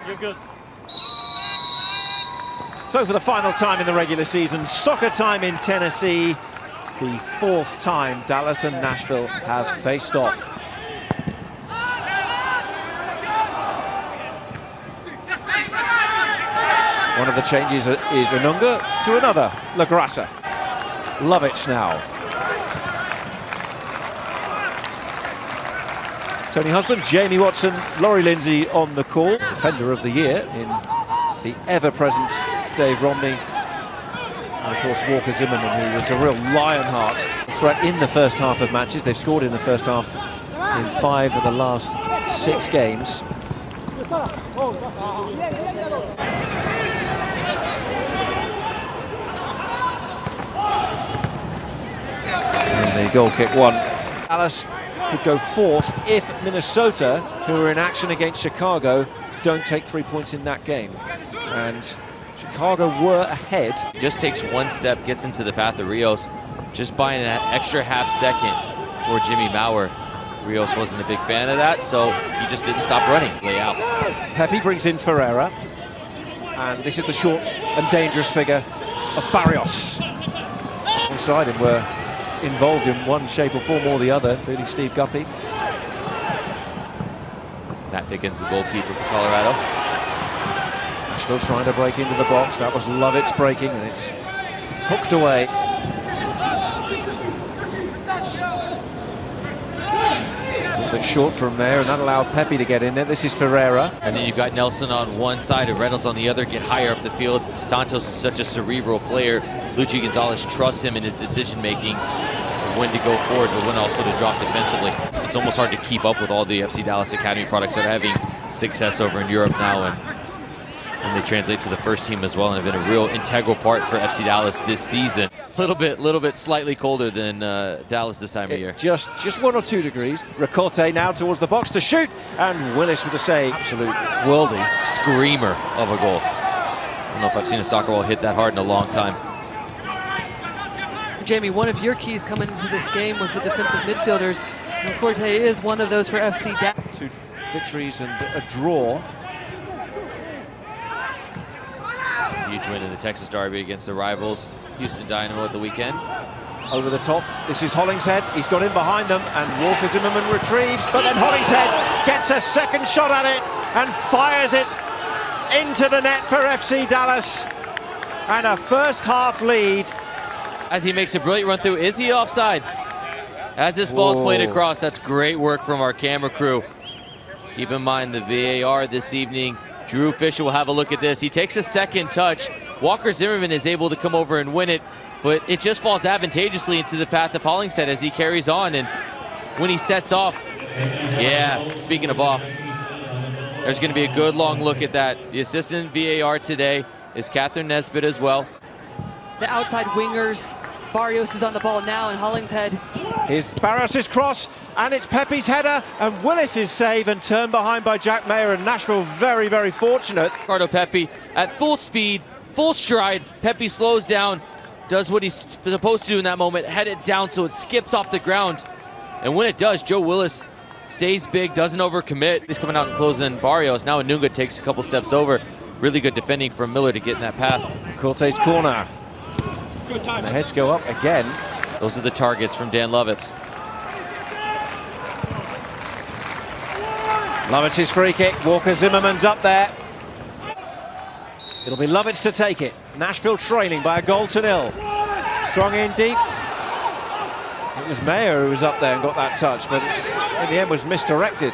You're good. So for the final time in the regular season, soccer time in Tennessee, the fourth time Dallas and Nashville have faced off. One of the changes is Ununga to another, LaGrassa. Lovitz now. Tony Husband, Jamie Watson, Laurie Lindsay on the call. Defender of the year in the ever-present Dave Romney. And of course Walker Zimmerman, who was a real lionheart threat in the first half of matches. They've scored in the first half in 5 of the last 6 games. And the goal kick won. Dallas could go fourth if Minnesota, who are in action against Chicago, don't take 3 points in that game. And Chicago were ahead. Just takes one step, gets into the path of Rios, just buying that extra half second for Jimmy Maurer. Rios wasn't a big fan of that, so he just didn't stop running. Lay out. Pepe brings in Ferreira, and this is the short and dangerous figure of Barrios. Alongside him were involved in one shape or form or the other, including Steve Guppy. Matt Pickens, the goalkeeper for Colorado. Nashville trying to break into the box. That was Lovitz breaking, and it's hooked away. A little bit short from there, and that allowed Pepe to get in there. This is Ferreira. And then you've got Nelson on one side and Reynolds on the other, get higher up the field. Santos is such a cerebral player. Luchi Gonzalez trusts him in his decision-making, when to go forward, but when also to drop defensively. It's almost hard to keep up with all the FC Dallas Academy products that are having success over in Europe now, and they translate to the first team as well, and have been a real integral part for FC Dallas this season. A little bit slightly colder than Dallas this time of year. Just 1 or 2 degrees. Ricote now towards the box to shoot, and Willis with the save. Absolute worldie. Screamer of a goal. I don't know if I've seen a soccer ball hit that hard in a long time. Jamie, one of your keys coming into this game was the defensive midfielders. And Corte is one of those for FC Dallas. 2 victories and a draw. Huge win in the Texas Derby against the rivals, Houston Dynamo, at the weekend. Over the top, this is Hollingshead. He's got in behind them, and Walker Zimmerman retrieves, but then Hollingshead gets a second shot at it and fires it into the net for FC Dallas. And a first half lead. As he makes a brilliant run through, is he offside? As this ball's played across, that's great work from our camera crew. Keep in mind the VAR this evening. Drew Fisher will have a look at this. He takes a second touch. Walker Zimmerman is able to come over and win it, but it just falls advantageously into the path of Hollingshead as he carries on. And when he sets off, yeah, speaking of off, there's going to be a good long look at that. The assistant VAR today is Catherine Nesbitt as well. The outside wingers, Barrios is on the ball now, and Hollingshead. Here's Barrios' cross, and it's Pepe's header, and Willis' save, and turned behind by Jack Mayer, and Nashville very, very fortunate. Ricardo Pepe at full speed, full stride. Pepe slows down, does what he's supposed to do in that moment, head it down so it skips off the ground. And when it does, Joe Willis stays big, doesn't overcommit. He's coming out and closing Barrios. Now Ununga takes a couple steps over. Really good defending from Miller to get in that path. Corte's corner. And the heads go up again. Those are the targets from Dan Lovitz. Lovitz's free kick. Walker Zimmerman's up there. It'll be Lovitz to take it. Nashville trailing by a goal to 0. Swung in deep. It was Mayer who was up there and got that touch, but it's, in the end was misdirected.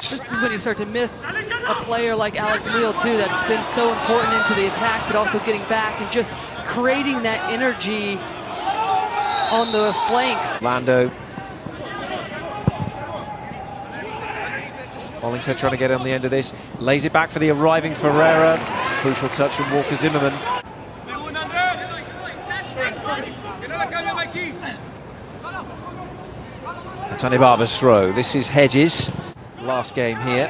This is when you start to miss a player like Alex Leal too, that's been so important into the attack, but also getting back and just creating that energy on the flanks. Lando. Hollingshead trying to get on the end of this. Lays it back for the arriving Ferreira. Crucial touch from Walker Zimmerman. That's Anibaba's throw. This is Hedges. Last game here.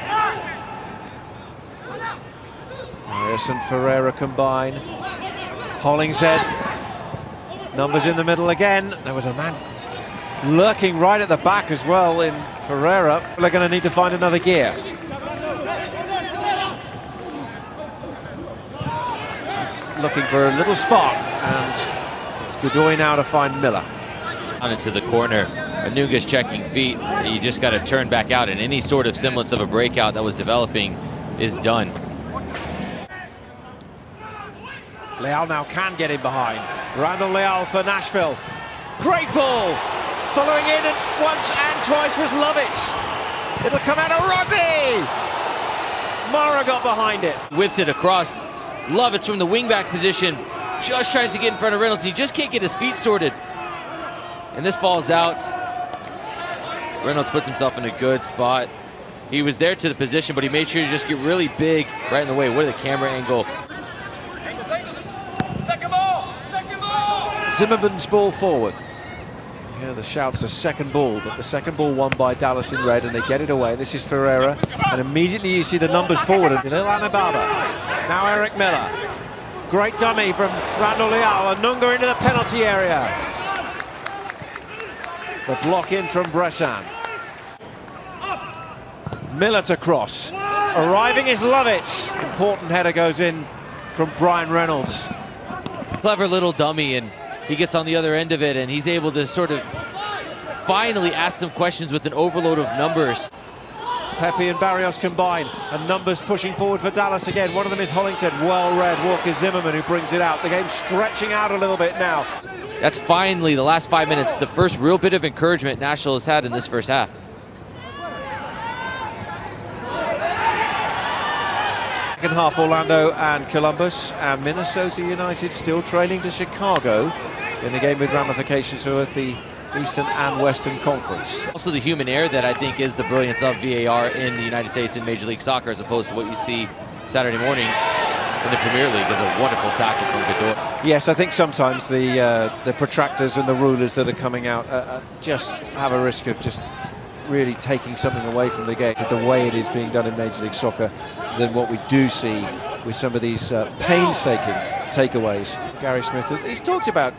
Rios and Ferreira combine. Hollingshead. Numbers in the middle again. There was a man lurking right at the back as well in Ferreira. They're going to need to find another gear. Just looking for a little spark, and it's Godoy now to find Miller. On into the corner. Anunga's checking feet. You just got to turn back out, and any sort of semblance of a breakout that was developing is done. Leal now can get in behind. Randall Leal for Nashville. Great ball! Following in and once and twice was Lovitz. It'll come out of rugby! Mara got behind it. Whips it across. Lovitz from the wingback position. Just tries to get in front of Reynolds. He just can't get his feet sorted. And this falls out. Reynolds puts himself in a good spot. He was there to the position, but he made sure to just get really big right in the way. What a camera angle. Second ball! Second ball! Zimmerman's ball forward. Yeah, the shout's a second ball, but the second ball won by Dallas in red, and they get it away. This is Ferreira, and immediately you see the numbers forward. Lil Anababa. Now Eric Miller. Great dummy from Randall Leal. Anunga into the penalty area. The block in from Bressan. Miller to cross. Arriving is Lovitz. Important header goes in from Brian Reynolds. Clever little dummy, and he gets on the other end of it, and he's able to sort of finally ask some questions with an overload of numbers. Pepe and Barrios combine, and numbers pushing forward for Dallas again. One of them is Hollington, well read. Walker Zimmerman who brings it out. The game's stretching out a little bit now. That's finally, the last 5 minutes, the first real bit of encouragement Nashville has had in this first half. Second half, Orlando and Columbus, and Minnesota United still trailing to Chicago in the game with ramifications for the Eastern and Western Conference. Also the human error that I think is the brilliance of VAR in the United States in Major League Soccer, as opposed to what you see Saturday mornings in the Premier League. Is a wonderful tackle from Godoy. Yes, I think sometimes the protractors and the rulers that are coming out just have a risk of just really taking something away from the game. The way it is being done in Major League Soccer than what we do see with some of these painstaking takeaways. Gary Smith, he's talked about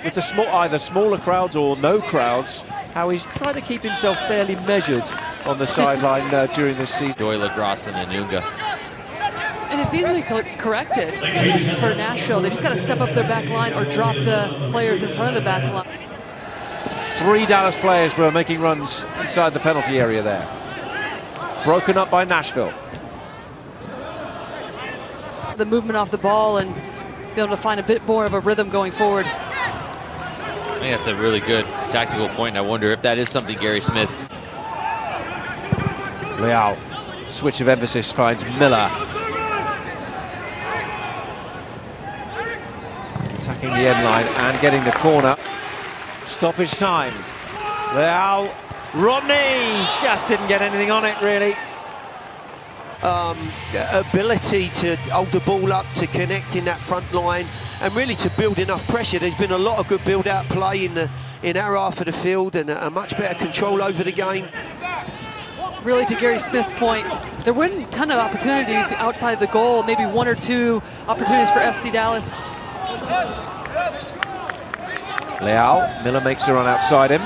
with the either smaller crowds or no crowds, how he's trying to keep himself fairly measured on the sideline during this season. Doyle, LaGrosse, and Anunga. And it's easily corrected for Nashville. They just got to step up their back line or drop the players in front of the back line. 3 Dallas players were making runs inside the penalty area there. Broken up by Nashville. The movement off the ball and be able to find a bit more of a rhythm going forward. I think that's a really good tactical point. I wonder if that is something Gary Smith. Leal, switch of emphasis, finds Miller. Attacking the end line and getting the corner. Stoppage time. Leal, Rodney just didn't get anything on it really. Ability to hold the ball up, to connect in that front line, and really to build enough pressure. There's been a lot of good build-out play in our half of the field, and a much better control over the game. Really, to Gary Smith's point, there weren't a ton of opportunities outside the goal, maybe 1 or 2 opportunities for FC Dallas. Leal, Miller makes a run outside him.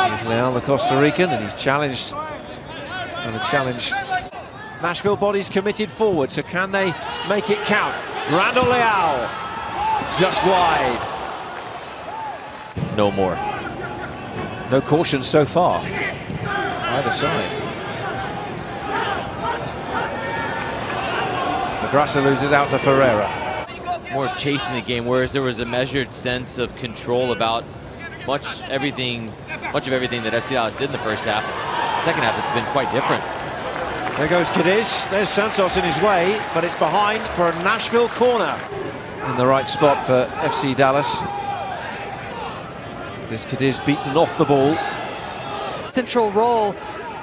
Here's Leal, the Costa Rican, and he's challenged. And the challenge. Nashville bodies committed forward, so can they make it count? Randall Leal, just wide. No more. No caution so far, either side. LaGrosse loses out to Ferreira. More chasing the game, whereas there was a measured sense of control about much of everything that FC Dallas did in the first half. Second half, it's been quite different. There goes Cadiz. There's Santos in his way, but it's behind for a Nashville corner. In the right spot for FC Dallas. This Cadiz beaten off the ball. Central role.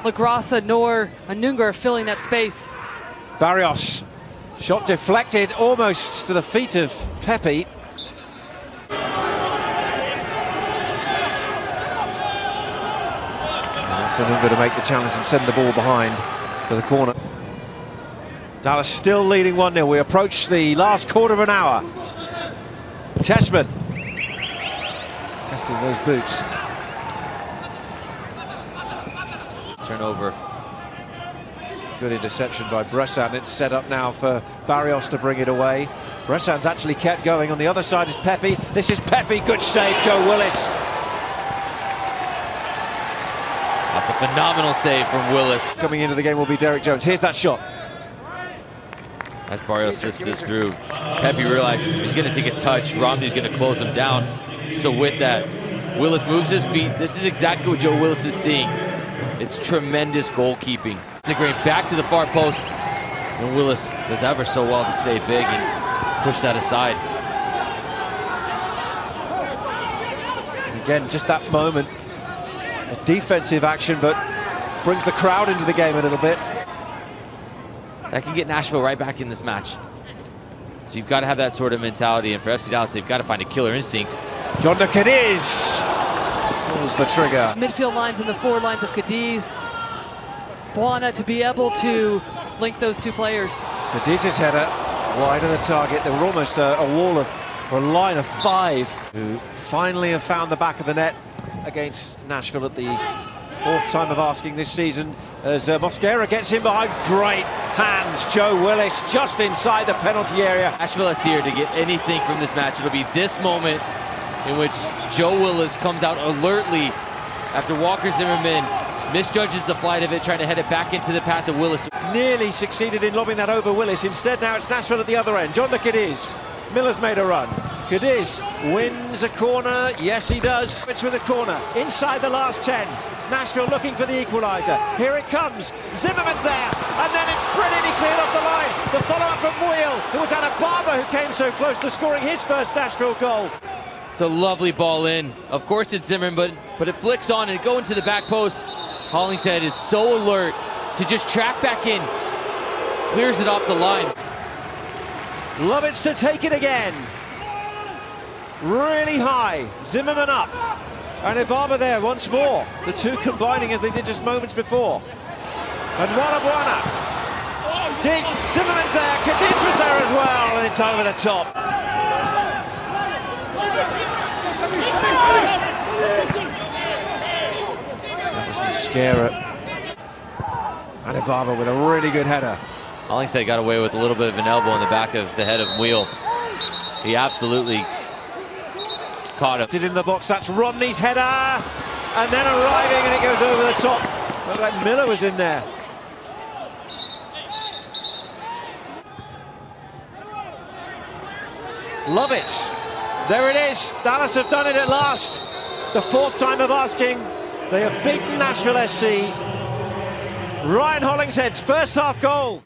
LaGrosse nor Anunga are filling that space. Barrios. Shot deflected almost to the feet of Pepe. That's Anunga to make the challenge and send the ball behind for the corner. Dallas still leading 1-0. We approach the last quarter of an hour. Tessman testing those boots. Turnover. Good interception by Bressan. It's set up now for Barrios to bring it away. Bressan's actually kept going. On the other side is Pepe. This is Pepe. Good save, Joe Willis. That's a phenomenal save from Willis. Coming into the game will be Derek Jones. Here's that shot. As Barrios slips this through, Pepe realizes if he's going to take a touch, Romney's going to close him down. So with that, Willis moves his feet. This is exactly what Joe Willis is seeing. It's tremendous goalkeeping. It's a great back to the far post. And Willis does ever so well to stay big and push that aside. And again, just that moment. A defensive action, but brings the crowd into the game a little bit. That can get Nashville right back in this match. So you've got to have that sort of mentality, and for FC Dallas, they've got to find a killer instinct. Jhonder Cadiz pulls the trigger. Midfield lines and the forward lines of Cadiz. Buana to be able to link those two players. Cadiz's header wide of the target. They were almost a wall of, or a line of 5, who finally have found the back of the net against Nashville at the 4th time of asking this season, as Mosquera gets in behind. Great hands, Joe Willis just inside the penalty area. Nashville SC here to get anything from this match. It'll be this moment in which Joe Willis comes out alertly after Walker Zimmerman misjudges the flight of it, trying to head it back into the path of Willis. Nearly succeeded in lobbing that over Willis. Instead now it's Nashville at the other end. Jhonder Cadiz. Miller's made a run. Cadiz wins a corner. Yes, he does. It's with a corner inside the last 10. Nashville looking for the equaliser. Here it comes. Zimmerman's there. And then it's brilliantly cleared off the line. The follow-up from Wheel, who was Anna Barber, who came so close to scoring his first Nashville goal. It's a lovely ball in. Of course it's Zimmerman, but it flicks on and go into the back post. Hollingshead is so alert to just track back in. Clears it off the line. Lovitz to take it again. Really high. Zimmerman up. And Ibaba there once more. The two combining as they did just moments before. And Buana. Dig. Zimmerman's there. Cadiz was there as well. And it's over the top. That was Mosquera. And Ibaba with a really good header. Hollingshead got away with a little bit of an elbow in the back of the head of Wheel. He absolutely caught him. Did in the box, that's Romney's header. And then arriving, and it goes over the top. Looked like Miller was in there. Lovitz. There it is. Dallas have done it at last. The 4th time of asking. They have beaten Nashville SC. Ryan Hollingshead's first half goal.